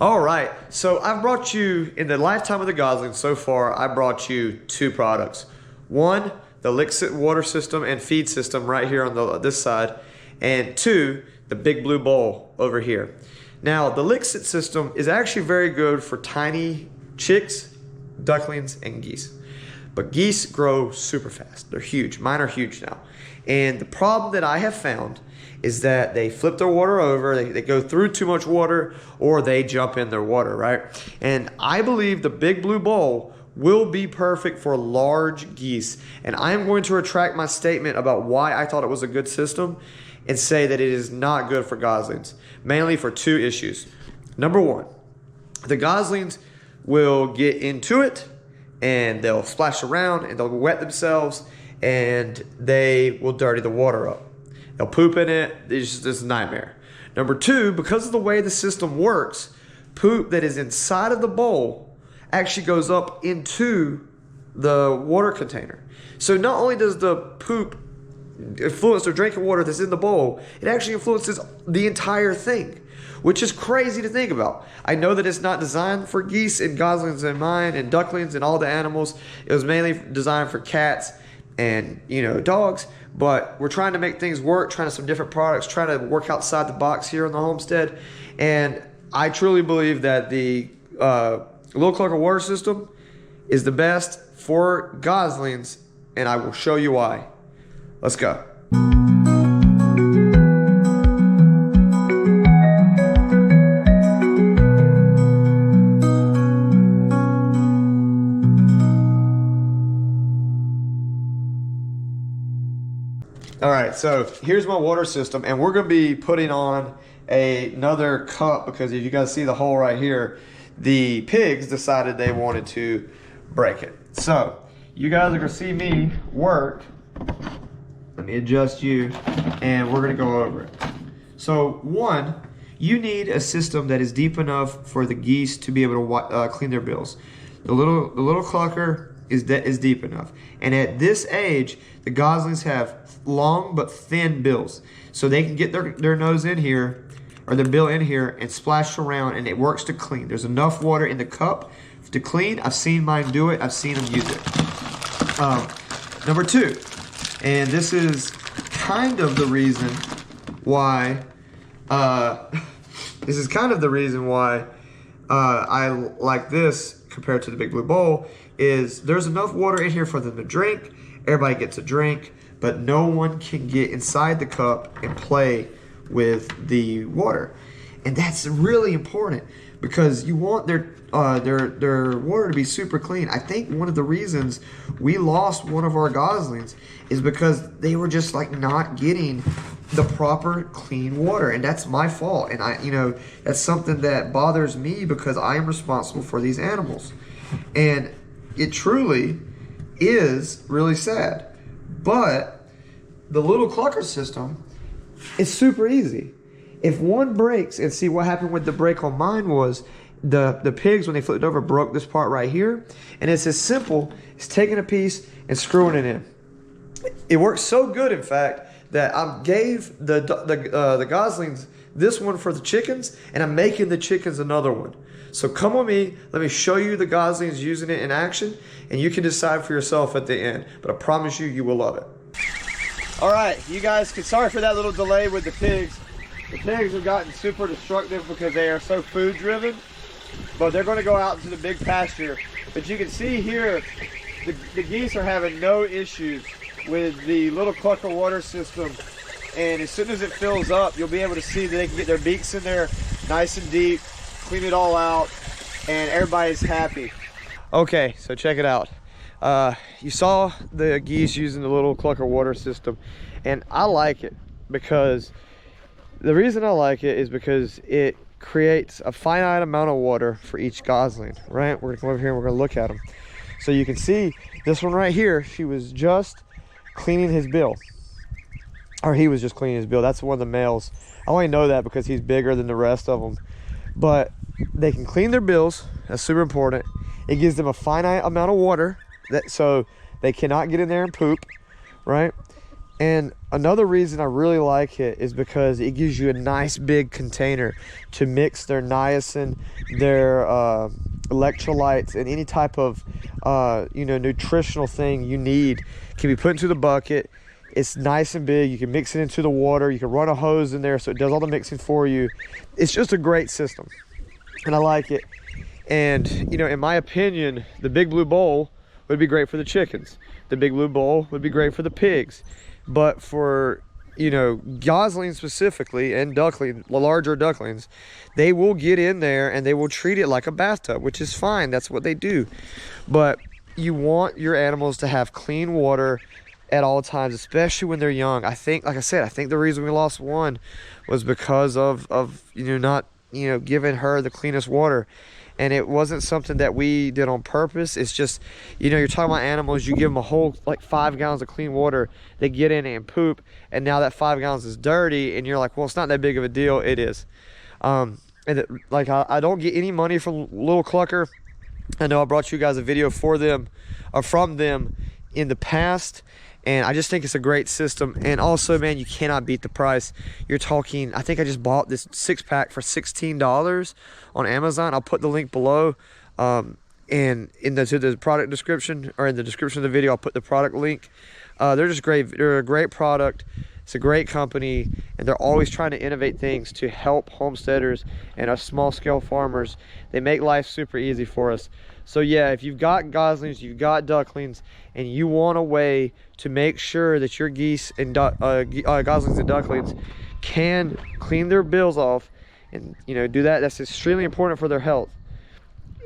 All right, so I've brought you, in the lifetime of the Goslings so far, I brought you two products. One, the Lil Water System and feed system right here on this side, and two, the big blue bowl over here. Now, the Lil system is actually very good for tiny chicks, ducklings, and geese. But geese grow super fast. They're huge. Mine are huge now. And the problem that I have found is that they flip their water over, they go through too much water, or they jump in their water, right? And I believe the big blue bowl will be perfect for large geese. And I am going to retract my statement about why I thought it was a good system and say that it is not good for goslings, mainly for two issues. Number one, the goslings will get into it and they'll splash around and they'll wet themselves and they will dirty the water up. They'll poop in it. It's just a nightmare. Number two, because of the way the system works, poop that is inside of the bowl actually goes up into the water container. So not only does the poop influence the drinking water that's in the bowl, it actually influences the entire thing, which is crazy to think about. I know that it's not designed for geese and goslings in mind and ducklings and all the animals. It was mainly designed for cats and, you know, dogs, but we're trying to make things work, trying some different products, trying to work outside the box here on the Homestead. And I truly believe that the Lil Clucker Water System is the best for goslings, and I will show you why. Let's go. All right, so here's my water system, and we're going to be putting on another cup because if you guys see the hole right here, the pigs decided they wanted to break it. So you guys are going to see me work. Let me adjust you, and we're going to go over it. So one, you need a system that is deep enough for the geese to be able to clean their bills. The little clucker is deep enough, and at this age, the goslings have long but thin bills, so they can get their nose in here or their bill in here and splash around, and it works to clean. There's enough water in the cup to clean. I've seen mine do it. I've seen them use it. Number two, and this is kind of the reason why I like this compared to the big blue bowl, is there's enough water in here for them to drink. Everybody gets a drink, but no one can get inside the cup and play with the water. And that's really important because you want their water to be super clean. I think one of the reasons we lost one of our goslings is because they were just like not getting the proper clean water, and that's my fault. And that's something that bothers me because I am responsible for these animals, and it truly is really sad. But the Lil Clucker system is super easy. If one breaks, and see what happened with the break on mine was the pigs, when they flipped over, broke this part right here, and it's as simple as taking a piece and screwing it in. It works so good, in fact, that I gave the goslings this one for the chickens, and I'm making the chickens another one. So come with me, let me show you the goslings using it in action, and you can decide for yourself at the end. But I promise you, you will love it. All right, you guys, sorry for that little delay with the pigs. The pigs have gotten super destructive because they are so food driven, but they're going to go out into the big pasture. But you can see here, the geese are having no issues with the Lil Clucker Water System. And as soon as it fills up, you'll be able to see that they can get their beaks in there nice and deep, clean it all out, and everybody's happy. Okay, so check it out. You saw the geese using the Lil Clucker Water System, and I like it because the reason I like it is because it creates a finite amount of water for each gosling, right? We're gonna come over here and we're gonna look at them. So you can see this one right here, she was just cleaning his bill. Or he was just cleaning his bill. That's one of the males. I only know that because he's bigger than the rest of them. But they can clean their bills. That's super important. It gives them a finite amount of water, so they cannot get in there and poop, right? And another reason I really like it is because it gives you a nice big container to mix their niacin, their electrolytes, and any type of you know, nutritional thing you need can be put into the bucket. It's nice and big. You can mix it into the water. You can run a hose in there so it does all the mixing for you. It's just a great system, and I like it. And you know, in my opinion, the Big Blue Bowl would be great for the chickens. The Big Blue Bowl would be great for the pigs. But for, you know, goslings specifically, and duckling, the larger ducklings, they will get in there and they will treat it like a bathtub, which is fine. That's what they do. But you want your animals to have clean water at all times, especially when they're young. I think, like I said, I think the reason we lost one was because of you know, not, you know, giving her the cleanest water. And it wasn't something that we did on purpose. It's just, you know, you're talking about animals, you give them a whole, like 5 gallons of clean water, they get in and poop, and now that 5 gallons is dirty, and you're like, well, it's not that big of a deal. It is. Like, I don't get any money from Lil Clucker. I know I brought you guys a video for them, or from them in the past, and I just think it's a great system. And also, man, you cannot beat the price. You're talking, I think I just bought this 6-pack for $16 on Amazon. I'll put the link below, and in the product description, or in the description of the video, I'll put the product link. They're just great. They're a great product. It's a great company, and they're always trying to innovate things to help homesteaders and us small scale farmers. They make life super easy for us. So yeah, if you've got goslings, you've got ducklings, and you want a way to make sure that your geese and goslings and ducklings can clean their bills off, and you know, do that, that's extremely important for their health,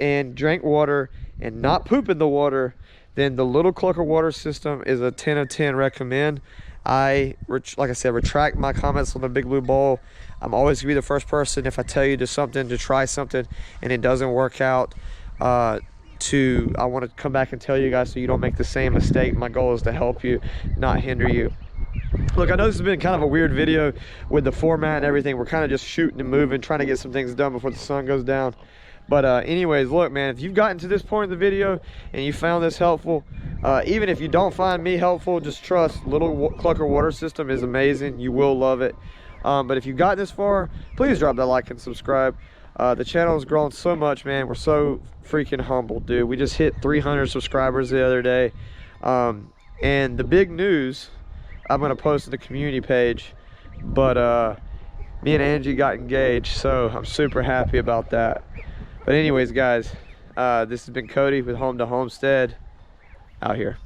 and drink water and not poop in the water, then the Lil Clucker Water System is a 10 of 10 recommend. Like I said, retract my comments on the Big Blue Bowl. I'm always gonna be the first person, if I tell you to try something and it doesn't work out, I want to come back and tell you guys so you don't make the same mistake. My goal is to help you, not hinder you. Look, I know this has been kind of a weird video with the format and everything. We're kind of just shooting and moving, trying to get some things done before the sun goes down. But anyways, look, man, if you've gotten to this point in the video and you found this helpful, even if you don't find me helpful, just trust, Lil Clucker Water System is amazing. You will love it. But if you've gotten this far, please drop that like and subscribe. The channel has grown so much, man. We're so freaking humbled, dude. We just hit 300 subscribers the other day. And the big news, I'm going to post in the community page, but me and Angie got engaged, so I'm super happy about that. But anyways, guys, this has been Cody with Home to Homestead out here.